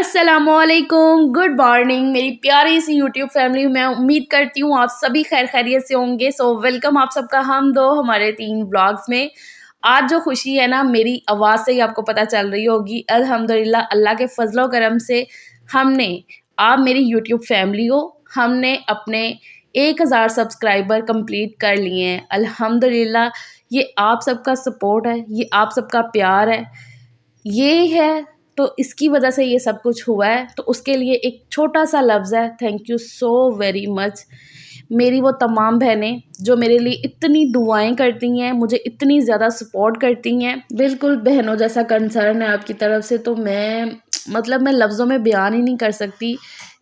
अस्सलामुअलैकुम, good morning मेरी प्यारी सी यूट्यूब फैमिली। मैं उम्मीद करती हूँ आप सभी खैर खैरियत से होंगे। सो वेलकम आप सबका हम दो हमारे 3 व्लॉग्स में। आज जो खुशी है ना, मेरी आवाज़ से ही आपको पता चल रही होगी। अल्हम्दुलिल्लाह, अल्लाह के फजलो करम से हमने, आप मेरी यूट्यूब फैमिली हो, हमने अपने 1000 सब्सक्राइबर कंप्लीट कर लिए हैं। अल्हम्दुलिल्लाह, ये आप सबका सपोर्ट है, ये आप सबका प्यार है, ये है तो इसकी वजह से ये सब कुछ हुआ है। तो उसके लिए एक छोटा-सा लफ्ज़ है, thank you so very much. मेरी वो तमाम बहनें जो मेरे लिए इतनी दुआएँ करती हैं, मुझे इतनी ज़्यादा सपोर्ट करती हैं, बिल्कुल बहनों जैसा कंसर्न है आपकी तरफ से। तो मैं लफ्ज़ों में बयान ही नहीं कर सकती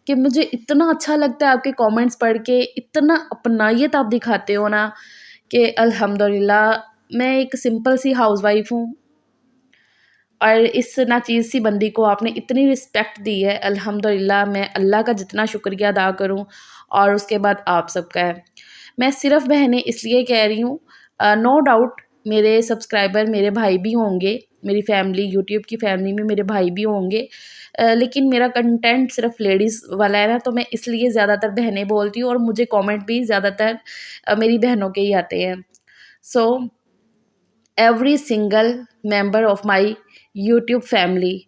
कि मुझे इतना अच्छा लगता है आपके कमेंट्स पढ़ के, इतना अपनायत आप दिखाते हो ना कि अल्हम्दुलिल्लाह। मैं एक सिंपल सी हाउसवाइफ़ हूँ और इस नाचीज़ सी बंदी को आपने इतनी रिस्पेक्ट दी है। अल्हम्दुलिल्लाह, मैं अल्लाह का जितना शुक्रिया अदा करूं और उसके बाद आप सबका है। मैं सिर्फ़ बहनें इसलिए कह रही हूँ, नो डाउट मेरे सब्सक्राइबर मेरे भाई भी होंगे, मेरी फैमिली यूट्यूब की फैमिली में मेरे भाई भी होंगे, लेकिन मेरा कंटेंट सिर्फ लेडीज़ वाला है ना, तो मैं इसलिए ज़्यादातर बहनें बोलती हूँ और मुझे कमेंट भी ज़्यादातर मेरी बहनों के ही आते हैं। So every single member of my YouTube family,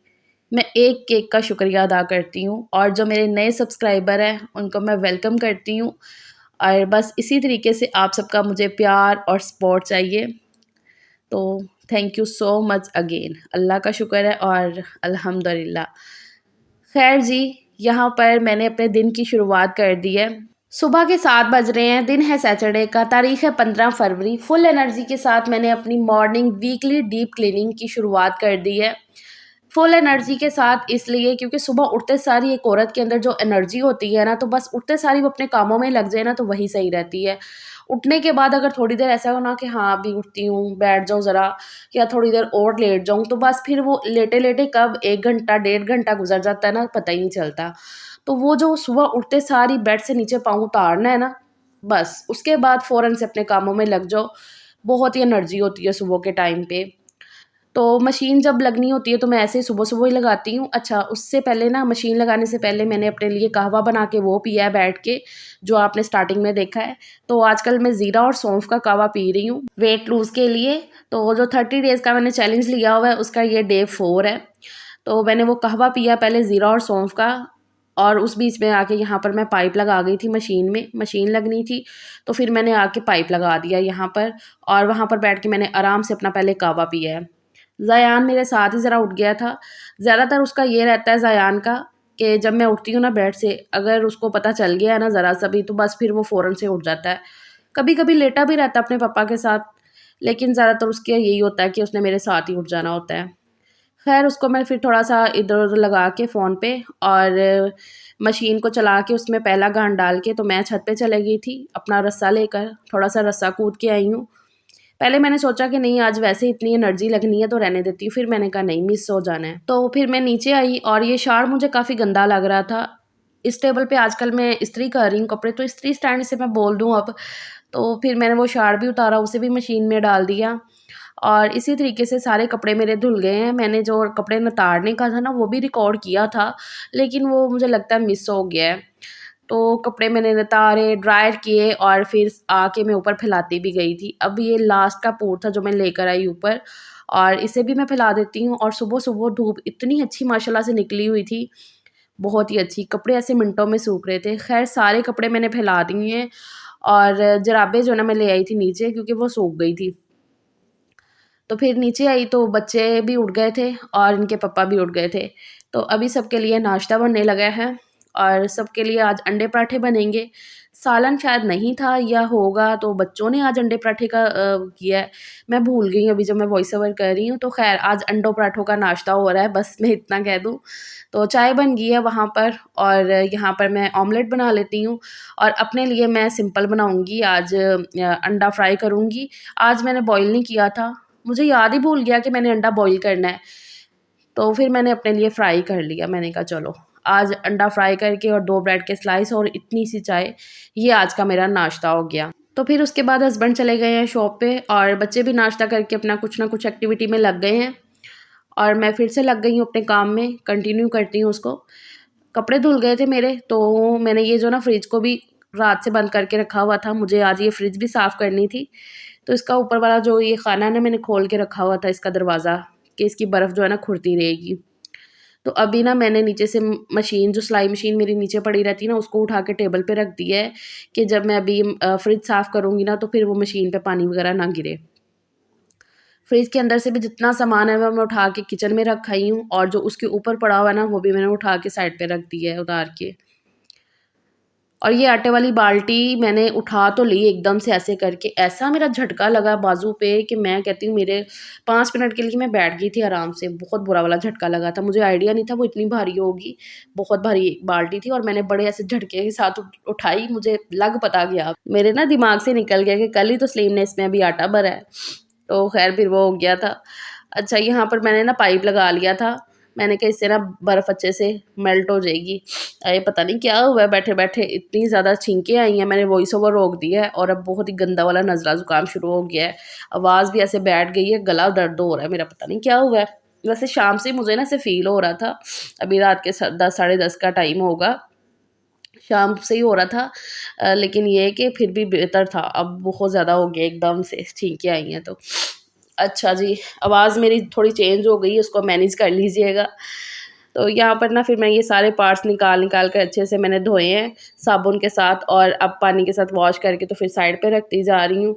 मैं एक-एक का शुक्रिया अदा करती हूँ और जो मेरे नए सब्सक्राइबर हैं उनको मैं वेलकम करती हूँ। और बस इसी तरीके से आप सबका मुझे प्यार और सपोर्ट चाहिए। तो thank you so much again, अल्लाह का शुक्र है और अल्हम्दुलिल्लाह। खैर जी, यहाँ पर मैंने अपने दिन की शुरुआत कर दी है। सुबह के 7 बज रहे हैं, दिन है सैटरडे का, तारीख़ है 15 फरवरी। फुल एनर्जी के साथ मैंने अपनी मॉर्निंग वीकली डीप क्लीनिंग की शुरुआत कर दी है। फुल एनर्जी के साथ इसलिए क्योंकि सुबह उठते सार ही एक औरत के अंदर जो एनर्जी होती है ना, तो बस उठते सार ही वो अपने कामों में लग जाए ना, तो वही सही रहती है। उठने के बाद अगर थोड़ी देर ऐसा हो ना कि हाँ, अभी उठती हूँ, बैठ जाऊँ ज़रा या थोड़ी देर और लेट जाऊँ, तो बस फिर वो लेटे-लेटे कब 1 घंटा, डेढ़ घंटा गुज़र जाता है ना, पता ही नहीं चलता। तो वो जो सुबह उठते सार ही बेड से नीचे पाँव उतारना है ना, बस उसके बाद फ़ौरन से अपने कामों में लग जाओ। बहुत ही एनर्जी होती है सुबह के टाइम पे। तो मशीन जब लगनी होती है तो मैं ऐसे ही सुबह-सुबह ही लगाती हूँ। अच्छा, उससे पहले ना, मशीन लगाने से पहले मैंने अपने लिए कहवा बना के वो पिया है बैठ के, जो आपने स्टार्टिंग में देखा है। तो आजकल मैं ज़ीरा और सौंफ का कहवा पी रही हूँ वेट लूज़ के लिए। तो जो 30 डेज़ का मैंने चैलेंज लिया हुआ है उसका ये डे 4 है। तो मैंने वो कहवा पिया पहले ज़ीरा और सौंफ का, और उस बीच में आके यहाँ पर मैं पाइप लगा गई थी मशीन में, मशीन लगनी थी, तो फिर मैंने आके पाइप लगा दिया यहाँ पर और वहाँ पर बैठ के मैंने आराम से अपना पहले कहवा पिया है। ज़यान मेरे साथ ही ज़रा उठ गया था। ज़्यादातर उसका ये रहता है ज़यान का कि जब मैं उठती हूँ ना बेड से, अगर उसको पता चल गया है ना ज़रा-सा भी, तो बस फिर वो फ़ौरन से उठ जाता है। कभी-कभी लेटा भी रहता है अपने पापा के साथ, लेकिन ज़्यादातर उसका यही होता है कि उसने मेरे साथ ही उठ जाना होता है। ख़ैर, उसको मैं फिर थोड़ा-सा इधर-उधर लगा के फ़ोन पे और मशीन को चला के उसमें पहला गाँठ डाल के, तो मैं छत पे चली गई थी अपना रस्सा लेकर, थोड़ा-सा रस्सा कूद के आई हूँ। पहले मैंने सोचा कि नहीं, आज वैसे ही इतनी एनर्जी लगनी है तो रहने देती हूँ, फिर मैंने कहा नहीं, मिस हो जाना है। तो फिर मैं नीचे आई और ये शार्ट मुझे काफ़ी गंदा लग रहा था। इस टेबल पे आजकल मैं इस्त्री कर रही हूँ कपड़े, तो इस्त्री स्टैंड से मैं बोल दूँ अब, तो फिर मैंने वो शार्ट भी उतारा, उसे भी मशीन में डाल दिया और इसी तरीके से सारे कपड़े मेरे धुल गए हैं। मैंने जो कपड़े नितारने का था ना, वो भी रिकॉर्ड किया था, लेकिन वो मुझे लगता है मिस हो गया है। तो कपड़े मैंने नितारे, ड्रायर किए और फिर आके मैं ऊपर फैलाती भी गई थी। अब ये लास्ट का पोर्ट था जो मैं लेकर आई ऊपर, और इसे भी मैं फैला देती हूँ। और सुबह-सुबह धूप इतनी अच्छी माशाल्लाह से निकली हुई थी, बहुत ही अच्छी। कपड़े ऐसे मिनटों में सूख रहे थे। ख़ैर, सारे कपड़े मैंने फैला दिए हैं और जुराबें जो है ना मैं ले आई थी नीचे, क्योंकि वो सूख गई थी। तो फिर नीचे आई तो बच्चे भी उठ गए थे और इनके पापा भी उठ गए थे। तो अभी सबके लिए नाश्ता बनने लगा है और सबके लिए आज अंडे पराठे बनेंगे। सालन शायद नहीं था या होगा, तो बच्चों ने आज अंडे पराठे का किया है। मैं भूल गई अभी जब मैं वॉइस ओवर कर रही हूँ। तो ख़ैर, आज अंडों पराठों का नाश्ता हो रहा है, बस मैं इतना कह दूँ। तो चाय बन गई है वहाँ पर और यहाँ पर मैं ऑमलेट बना लेती हूँ और अपने लिए मैं सिंपल बनाऊँगी आज, अंडा फ्राई करूँगी। आज मैंने बॉयल नहीं किया था, मुझे याद ही भूल गया कि मैंने अंडा बॉयल करना है, तो फिर मैंने अपने लिए फ्राई कर लिया। मैंने कहा चलो, आज अंडा फ्राई करके और 2 ब्रेड के स्लाइस और इतनी सी चाय, ये आज का मेरा नाश्ता हो गया। तो फिर उसके बाद हस्बैंड चले गए हैं शॉप पे और बच्चे भी नाश्ता करके अपना कुछ ना कुछ एक्टिविटी में लग गए हैं और मैं फिर से लग गई हूँ अपने काम में, कंटिन्यू करती हूँ उसको। कपड़े धुल गए थे मेरे, तो मैंने ये जो ना फ्रिज को भी रात से बंद करके रखा हुआ था, मुझे आज ये फ्रिज भी साफ़ करनी थी। तो इसका ऊपर वाला जो ये खाना है ना, मैंने खोल के रखा हुआ था इसका दरवाज़ा, कि इसकी बर्फ़ जो है ना खुलती रहेगी। तो अभी ना मैंने नीचे से मशीन, जो सिलाई मशीन मेरी नीचे पड़ी रहती है ना, उसको उठा के टेबल पे रख दिया है कि जब मैं अभी फ्रिज साफ़ करूँगी ना, तो फिर वो मशीन पे पानी वगैरह ना गिरे। फ्रिज के अंदर से भी जितना सामान है वो मैं उठा के किचन में रख आई हूँ, और जो उसके ऊपर पड़ा हुआ है ना, वो भी मैंने उठा के साइड पे रख दिया है उतार के। और ये आटे वाली बाल्टी मैंने उठा तो ली एकदम से ऐसे करके, ऐसा मेरा झटका लगा बाजू पे कि मैं कहती हूँ मेरे 5 मिनट के लिए मैं बैठ गई थी आराम से। बहुत बुरा वाला झटका लगा था, मुझे आइडिया नहीं था वो इतनी भारी होगी। बहुत भारी बाल्टी थी और मैंने बड़े ऐसे झटके के साथ उठाई, मुझे लग पता गया, मेरे ना दिमाग से निकल गया कि कल ही तो सलीम ने इसमें अभी आटा भरा है। तो खैर फिर वो हो गया था। अच्छा, यहाँ पर मैंने ना पाइप लगा लिया था। मैंने कहा इससे ना बर्फ़ अच्छे से मेल्ट हो जाएगी। ये पता नहीं क्या हुआ है, बैठे-बैठे इतनी ज़्यादा छींकें आई हैं, मैंने वॉइस ओवर रोक दिया है और अब बहुत ही गंदा वाला नज़ला ज़ुकाम शुरू हो गया है। आवाज़ भी ऐसे बैठ गई है, गला दर्द हो रहा है मेरा, पता नहीं क्या हुआ है। वैसे शाम से मुझे ना ऐसे फ़ील हो रहा था, अभी रात के 10 साढ़े 10 का टाइम होगा, शाम से ही हो रहा था। लेकिन ये है कि फिर भी बेहतर था, अब बहुत ज़्यादा हो गया एकदम से छींकें आई हैं तो। अच्छा जी, आवाज़ मेरी थोड़ी चेंज हो गई है, उसको मैनेज कर लीजिएगा। तो यहाँ पर ना फिर मैं ये सारे पार्ट्स निकाल कर अच्छे से मैंने धोए हैं साबुन के साथ, और अब पानी के साथ वॉश करके तो फिर साइड पे रखती जा रही हूँ।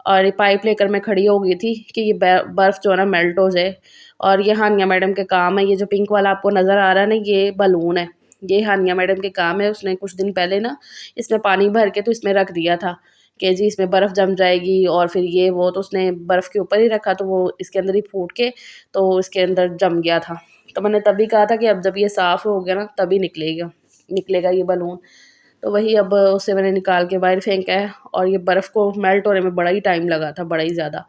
और ये पाइप लेकर मैं खड़ी हो गई थी कि ये बर्फ़ जो है ना मेल्ट हो जाए। और ये हानिया मैडम के काम है, ये जो पिंक वाला आपको नज़र आ रहा है ना, ये बलून है। ये हानिया मैडम के काम है, उसने कुछ दिन पहले ना इसमें पानी भर के तो इसमें रख दिया था कि जी इसमें बर्फ़ जम जाएगी और फिर ये वो, तो उसने बर्फ़ के ऊपर ही रखा तो वो इसके अंदर ही फूट के तो इसके अंदर जम गया था। तो मैंने तभी कहा था कि अब जब ये साफ़ हो गया ना तभी निकलेगा ये बलून। तो वही अब उसे मैंने निकाल के बाहर फेंका है, और ये बर्फ़ को मेल्ट होने में बड़ा ही टाइम लगा था, बड़ा ही ज़्यादा।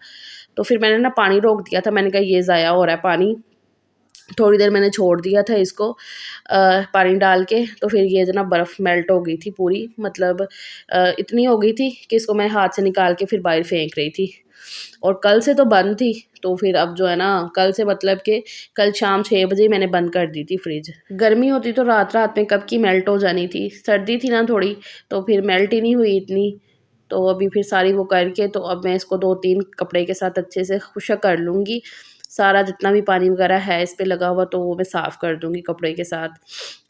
तो फिर मैंने ना पानी रोक दिया था, मैंने कहा ये ज़ाया हो रहा है पानी। थोड़ी देर मैंने छोड़ दिया था इसको पानी डाल के, तो फिर ये जो ना बर्फ़ मेल्ट हो गई थी पूरी, मतलब इतनी हो गई थी कि इसको मैं हाथ से निकाल के फिर बाहर फेंक रही थी। और कल से तो बंद थी, तो फिर अब जो है ना कल से मतलब कि कल शाम 6 बजे ही मैंने बंद कर दी थी फ्रिज। गर्मी होती तो रात-रात में कब की मेल्ट हो जानी थी, सर्दी थी ना थोड़ी, तो फिर मेल्ट ही नहीं हुई इतनी। तो अभी फिर सारी वो करके तो अब मैं इसको 2-3 कपड़े के साथ अच्छे से खुशक कर लूँगी। सारा जितना भी पानी वगैरह है इस पे लगा हुआ तो वो मैं साफ़ कर दूँगी कपड़े के साथ,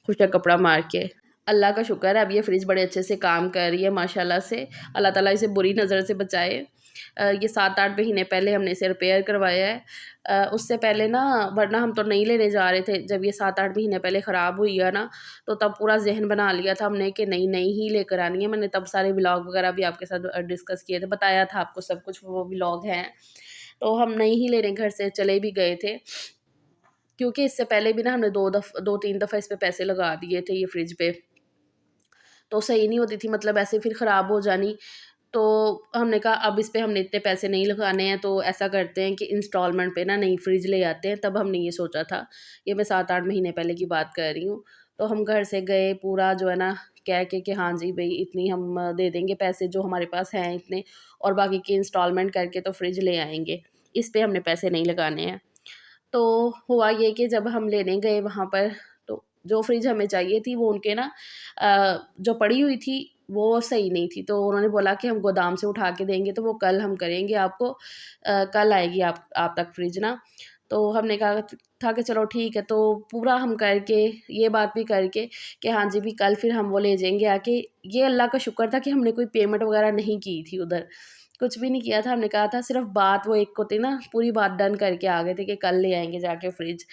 खुशक कपड़ा मार के। अल्लाह का शुक्र है अब ये फ्रिज बड़े अच्छे से काम कर रही है माशाल्लाह से। अल्लाह ताला इसे बुरी नज़र से बचाए। ये 7-8 महीने पहले हमने इसे रिपेयर करवाया है। उससे पहले ना, वरना हम तो नई लेने जा रहे थे, जब ये 7-8 महीने पहले ख़राब हुई है ना, तो तब पूरा ज़हन बना लिया था हमने कि नई ही लेकर आनी है। मैंने तब सारे व्लॉग वगैरह भी आपके साथ डिस्कस किए थे, बताया था आपको सब कुछ, वो व्लॉग हैं। तो हम नई ही लेने घर से चले भी गए थे, क्योंकि इससे पहले भी ना हमने 2-3 दफ़ा इस पे पैसे लगा दिए थे ये फ्रिज पे, तो सही नहीं होती थी, मतलब ऐसे फिर ख़राब हो जानी। तो हमने कहा अब इस पे हमने इतने पैसे नहीं लगाने हैं, तो ऐसा करते हैं कि इंस्टॉलमेंट पे ना नई फ्रिज ले आते हैं। तब हमने ये सोचा था, ये मैं 7-8 महीने पहले की बात कर रही हूँ। तो हम घर से गए पूरा जो है ना कह के कि हाँ जी भई इतनी हम दे देंगे पैसे जो हमारे पास हैं इतने, और बाकी की इंस्टॉलमेंट करके तो फ्रिज ले आएँगे। इस पे हमने पैसे नहीं लगाने हैं। तो हुआ ये कि जब हम लेने गए वहाँ पर, तो जो फ्रिज हमें चाहिए थी वो उनके ना जो पड़ी हुई थी वो सही नहीं थी। तो उन्होंने बोला कि हम गोदाम से उठा के देंगे, तो वो कल हम करेंगे आपको, कल आएगी आप तक फ्रिज ना। तो हमने कहा था कि चलो ठीक है, तो पूरा हम करके ये बात भी करके कि हाँ जी भी कल फिर हम वो ले जाएँगे आके। ये अल्लाह का शुक्र था कि हमने कोई पेमेंट वग़ैरह नहीं की थी उधर। कुछ भी नहीं किया था, हमने कहा था सिर्फ़ बात वो एक होती ना, पूरी बात डन करके आ गए थे कि कल ले आएँगे जाके फ्रिज।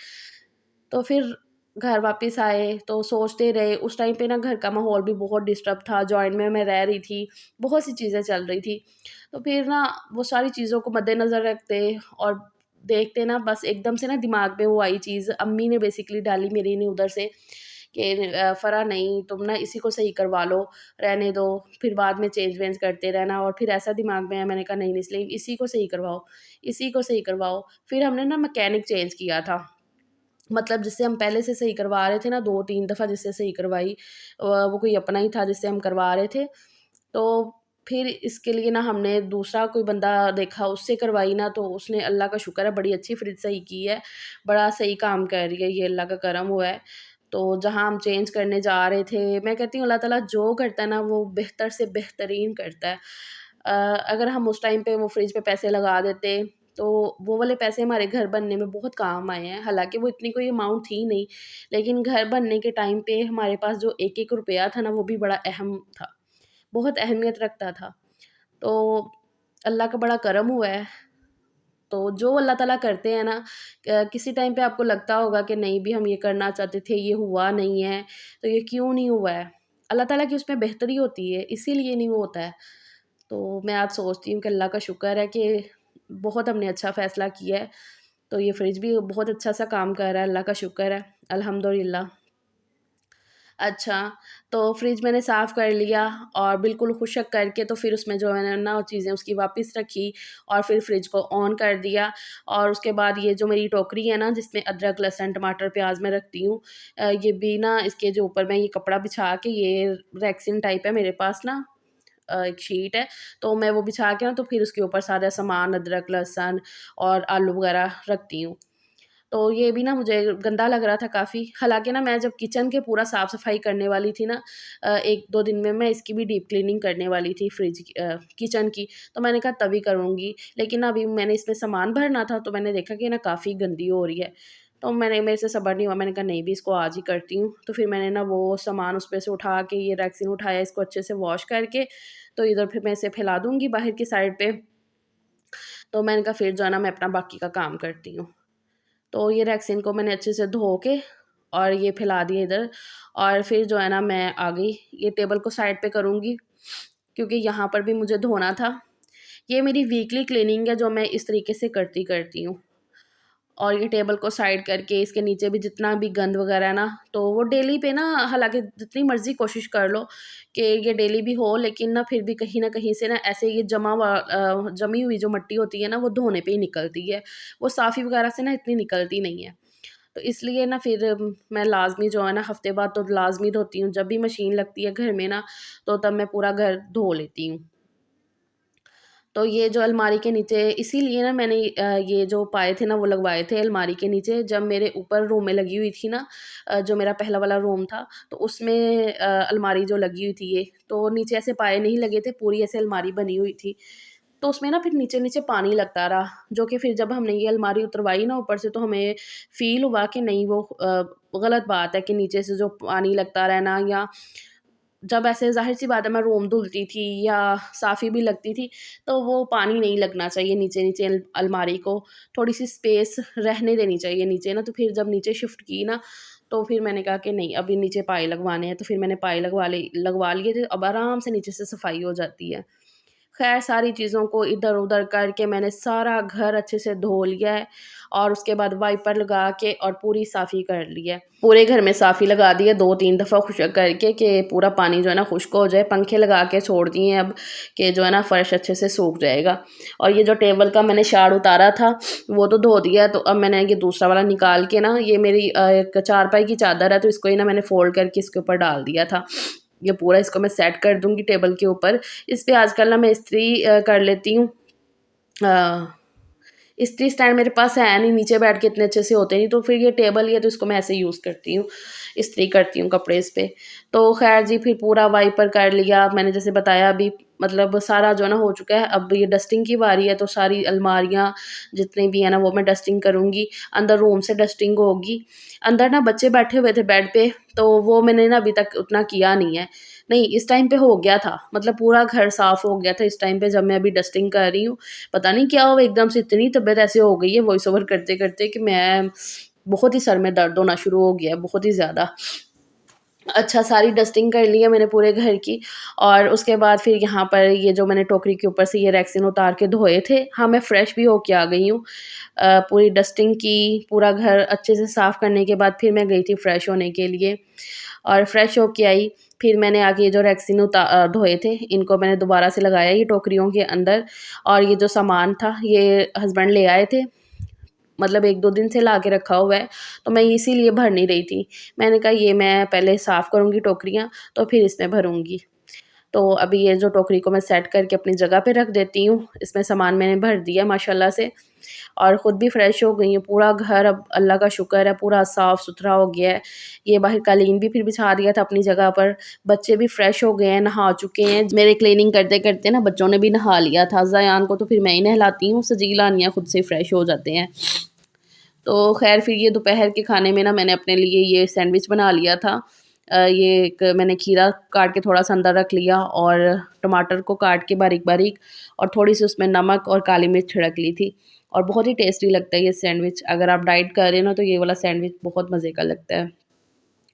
तो फिर घर वापस आए तो सोचते रहे, उस टाइम पे ना घर का माहौल भी बहुत डिस्टर्ब था, जॉइंट में मैं रह रही थी, बहुत सी चीज़ें चल रही थी। तो फिर ना वो सारी चीज़ों को मद्देनज़र रखते और देखते ना, बस एकदम से ना दिमाग में वो आई चीज़, अम्मी ने बेसिकली डाली मेरी ने उधर से कि फ़रा नहीं, तुम ना इसी को सही करवा लो, रहने दो, फिर बाद में चेंज वेंज करते रहना। और फिर ऐसा दिमाग में आया, मैंने कहा नहीं इसलिए इसी को सही करवाओ, इसी को सही करवाओ। फिर हमने ना मैकेनिक चेंज किया था, मतलब जिससे हम पहले से सही करवा रहे थे ना, 2-3 दफ़ा जिससे सही करवाई, वो कोई अपना ही था जिससे हम करवा रहे थे। तो फिर इसके लिए ना हमने दूसरा कोई बंदा देखा, उससे करवाई ना, तो उसने, अल्लाह का शुक्र है, बड़ी अच्छी फ्रिज सही की है, बड़ा सही काम कर रही है, ये अल्लाह का करम हुआ है। तो जहाँ हम चेंज करने जा रहे थे, मैं कहती हूँ अल्लाह ताला जो करता है ना वो बेहतर से बेहतरीन करता है। अगर हम उस टाइम पे वो फ्रिज पे पैसे लगा देते तो वो वाले पैसे हमारे घर बनने में बहुत काम आए हैं। हालाँकि वो इतनी कोई अमाउंट थी नहीं, लेकिन घर बनने के टाइम पे हमारे पास जो एक-एक रुपया था ना वो भी बड़ा अहम था, बहुत अहमियत रखता था। तो अल्लाह का बड़ा करम हुआ है। तो जो अल्लाह ताला करते हैं ना, किसी टाइम पे आपको लगता होगा कि नहीं भी हम ये करना चाहते थे, ये हुआ नहीं है, तो ये क्यों नहीं हुआ है? अल्लाह ताला की उसमें बेहतरी होती है, इसीलिए नहीं वो होता है। तो मैं आज सोचती हूँ कि अल्लाह का शुक्र है कि बहुत हमने अच्छा फ़ैसला किया है। तो ये फ्रिज भी बहुत अच्छा-सा काम कर रहा है, अल्लाह का शुक्र है, अल्हम्दुलिल्लाह। अच्छा, तो फ्रिज मैंने साफ़ कर लिया और बिल्कुल खुशक करके तो फिर उसमें जो मैंने ना चीज़ें उसकी वापस रखी और फिर फ्रिज को ऑन कर दिया। और उसके बाद ये जो मेरी टोकरी है ना जिसमें अदरक, लहसुन, टमाटर, प्याज़ मैं रखती हूँ, ये भी ना इसके जो ऊपर मैं ये कपड़ा बिछा के, ये रेक्सिन टाइप है मेरे पास ना, एक शीट है, तो मैं वो बिछा के ना तो फिर उसके ऊपर सारा सामान, अदरक, लहसुन और आलू वगैरह रखती हूँ। तो ये भी ना मुझे गंदा लग रहा था काफ़ी। हालाँकि ना मैं जब किचन के पूरा साफ-सफाई करने वाली थी ना, 1-2 दिन में मैं इसकी भी डीप क्लीनिंग करने वाली थी, किचन की, तो मैंने कहा तभी करूँगी। लेकिन अभी मैंने इसमें सामान भरना था तो मैंने देखा कि ना काफ़ी गंदी हो रही है। तो मेरे से सब्र नहीं हुआ, मैंने कहा नहीं भी इसको आज ही करती हूँ। तो फिर मैंने ना वो सामान उसमें से उठा के ये रेक्सिन उठाया, इसको अच्छे से वॉश करके, तो इधर फिर मैं इसे फैला दूँगी बाहर की साइड पे। तो मैंने कहा फिर जो है ना मैं अपना बाकी का काम करती हूँ। तो ये रेक्सिन को मैंने अच्छे से धो के और ये फैला दिया इधर, और फिर जो है ना मैं आ गई, ये टेबल को साइड पे करूँगी क्योंकि यहाँ पर भी मुझे धोना था। ये मेरी वीकली क्लीनिंग है जो मैं इस तरीके से करती करती हूँ। और ये टेबल को साइड करके इसके नीचे भी जितना भी गंद वगैरह है ना, तो वो डेली पे ना, हालाँकि जितनी मर्ज़ी कोशिश कर लो कि ये डेली भी हो, लेकिन ना फिर भी कहीं न कहीं से ना ऐसे ये जमी हुई जो मिट्टी होती है ना वो धोने पे ही निकलती है। वो साफ़ी वगैरह से ना इतनी निकलती नहीं है। तो इसलिए ना फिर मैं लाज़मी जो है ना हफ़्ते बाद तो लाज़मी धोती हूँ। जब भी मशीन लगती है घर में ना, तो तब मैं पूरा घर धो लेती हूँ। तो ये जो अलमारी के नीचे इसीलिए ना मैंने ये जो पाए थे ना वो लगवाए थे अलमारी के नीचे, जब मेरे ऊपर रूम में लगी हुई थी ना, जो मेरा पहला वाला रूम था, तो उसमें अलमारी जो लगी हुई थी ये, तो नीचे ऐसे पाए नहीं लगे थे, पूरी ऐसे अलमारी बनी हुई थी। तो उसमें ना फिर नीचे-नीचे पानी लगता रहा, जो कि फिर जब हमने ये अलमारी उतरवाई ना ऊपर से, तो हमें फ़ील हुआ कि नहीं वो गलत बात है कि नीचे से जो पानी लगता रहना, या जब ऐसे ज़ाहिर-सी बात है मैं रूम धुलती थी या साफ़ी भी लगती थी, तो वो पानी नहीं लगना चाहिए नीचे-नीचे अलमारी को, थोड़ी-सी स्पेस रहने देनी चाहिए नीचे ना। तो फिर जब नीचे शिफ्ट की ना, तो फिर मैंने कहा कि नहीं अभी नीचे पाए लगवाने हैं, तो फिर मैंने पाए लगवा लिए थे, अब आराम से नीचे से सफाई हो जाती है। ख़ैर सारी चीज़ों को इधर-उधर करके मैंने सारा घर अच्छे से धो लिया है और उसके बाद वाइपर लगा के और पूरी साफ़ी कर ली है। पूरे घर में साफ़ी लगा दी है 2-3 दफ़ा खुशक करके कि पूरा पानी जो है ना खुश्क हो जाए। पंखे लगा के छोड़ दिए हैं अब कि जो है ना फ़र्श अच्छे से सूख जाएगा। और ये जो टेबल का मैंने शाड़ उतारा था वो तो धो दिया है, तो अब मैंने ये दूसरा वाला निकाल के ना, ये मेरी एक चारपाई की चादर है, तो इसको ही ना मैंने फ़ोल्ड करके इसके ऊपर डाल दिया था। ये पूरा इसको मैं सेट कर दूँगी टेबल के ऊपर। इस पे आजकल ना मैं इस्त्री कर लेती हूँ। अ, इस्त्री स्टैंड मेरे पास है नहीं, नीचे बैठ के इतने अच्छे से होते नहीं, तो फिर ये टेबल ही है तो इसको मैं ऐसे यूज़ करती हूँ, इस्त्री करती हूँ कपड़े इस पे। तो ख़ैर जी फिर पूरा वाइपर कर लिया मैंने, जैसे बताया अभी, मतलब सारा जो है ना हो चुका है। अब ये डस्टिंग की बारी है, तो सारी अलमारियाँ जितनी भी है ना वो मैं डस्टिंग करूँगी। अंदर रूम से डस्टिंग होगी। अंदर ना बच्चे बैठे हुए थे बेड पे, तो वो मैंने ना अभी तक उतना किया नहीं है। नहीं, इस टाइम पे हो गया था, मतलब पूरा घर साफ़ हो गया था इस टाइम पे जब मैं अभी डस्टिंग कर रही हूँ। पता नहीं क्या हुआ, एकदम से इतनी तबीयत ऐसे हो गई है वॉइस ओवर करते-करते कि मैं, बहुत ही सर में दर्द होना शुरू हो गया है, बहुत ही ज़्यादा। अच्छा, सारी डस्टिंग कर ली है मैंने पूरे घर की, और उसके बाद फिर यहाँ पर ये जो मैंने टोकरी के ऊपर से ये रेक्सिन उतार के धोए थे, हाँ, मैं फ्रेश भी होके आ गई हूँ। पूरी डस्टिंग की, पूरा घर अच्छे से साफ़ करने के बाद फिर मैं गई थी फ्रेश होने के लिए, और फ्रेश होके आई। फिर मैंने आके ये जो रेक्सिन धोए थे, इनको मैंने दोबारा से लगाया ये टोकरियों के अंदर, और ये जो सामान था, ये हस्बैंड ले आए थे, मतलब 1-2 दिन से ला के रखा हुआ है, तो मैं इसीलिए भर नहीं रही थी। मैंने कहा ये मैं पहले साफ़ करूँगी टोकरियाँ, तो फिर इसमें भरूँगी। तो अभी ये जो टोकरी को मैं सेट करके अपनी जगह पे रख देती हूँ। इसमें सामान मैंने भर दिया माशाल्लाह से और ख़ुद भी फ्रेश हो गई हूँ। पूरा घर अब अल्लाह का शुक्र है पूरा साफ़-सुथरा हो गया है। ये बाहर कालीन भी फिर बिछा दिया था अपनी जगह पर। बच्चे भी फ्रेश हो गए हैं, नहा चुके हैं। मेरे क्लीनिंग करते-करते ना बच्चों ने भी नहा लिया था। ज़यान को तो फिर मैं ही नहलाती हूँ, सजीला अनिया खुद से फ्रेश हो जाते हैं। तो ख़ैर फिर ये दोपहर के खाने में ना मैंने अपने लिए ये सैंडविच बना लिया था। ये एक मैंने खीरा काट के थोड़ा-सा अंदर रख लिया और टमाटर को काट के बारीक-बारीक और थोड़ी-सी उसमें नमक और काली मिर्च छिड़क ली थी और बहुत ही टेस्टी लगता है ये सैंडविच। अगर आप डाइट कर रहे हो ना तो ये वाला सैंडविच बहुत मज़े का लगता है।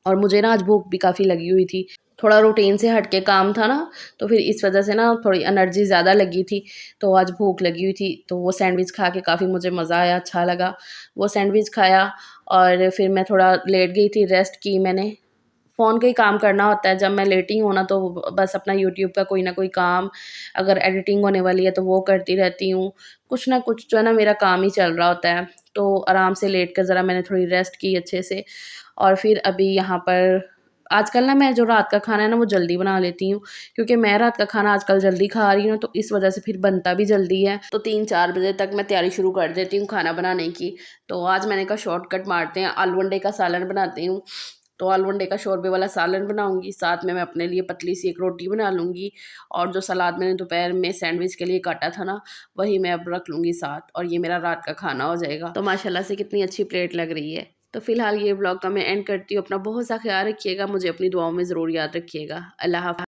और मुझे ना आज भूख भी काफ़ी लगी हुई थी। थोड़ा रूटीन से हट के काम था ना, तो फिर इस वज़ह से ना थोड़ी एनर्जी ज़्यादा लगी थी, तो आज भूख लगी हुई थी, तो वो सैंडविच खा के काफ़ी मुझे मज़ा आया, अच्छा लगा। वो सैंडविच खाया और फिर मैं थोड़ा लेट गई थी, रेस्ट की मैंने। फ़ोन का ही काम करना होता है, जब मैं लेटी हूँ ना तो बस अपना यूट्यूब का कोई ना कोई काम, अगर एडिटिंग होने वाली है तो वो करती रहती हूँ। कुछ ना कुछ जो है ना मेरा काम ही चल रहा होता है, तो आराम से लेट कर ज़रा मैंने थोड़ी रेस्ट की अच्छे से और फिर अभी यहाँ पर आजकल ना मैं जो रात का खाना है ना वो जल्दी बना लेती हूँ, क्योंकि मैं रात का खाना आजकल जल्दी खा रही हूँ, तो इस वज़ह से फिर बनता भी जल्दी है। तो 3-4 बजे तक मैं तैयारी शुरू कर देती हूँ खाना बनाने की। तो आज मैंने कहा शॉर्टकट मारते हैं, आलू अंडे का सालन बनाती हूँ। तो आलू अंडे का शोरबे वाला सालन बनाऊँगी, साथ में मैं अपने लिए पतली सी एक रोटी बना लूँगी और जो सलाद मैंने दोपहर में सैंडविच के लिए काटा था ना, वही मैं अब रख लूँगी साथ और ये मेरा रात का खाना हो जाएगा। तो माशाल्लाह से कितनी अच्छी प्लेट लग रही है। तो फिलहाल ये व्लॉग का मैं एंड करती हूँ। अपना बहुत सा ख्याल रखिएगा, मुझे अपनी दुआओं में ज़रूर याद रखिएगा। अल्लाह हाफ़िज़।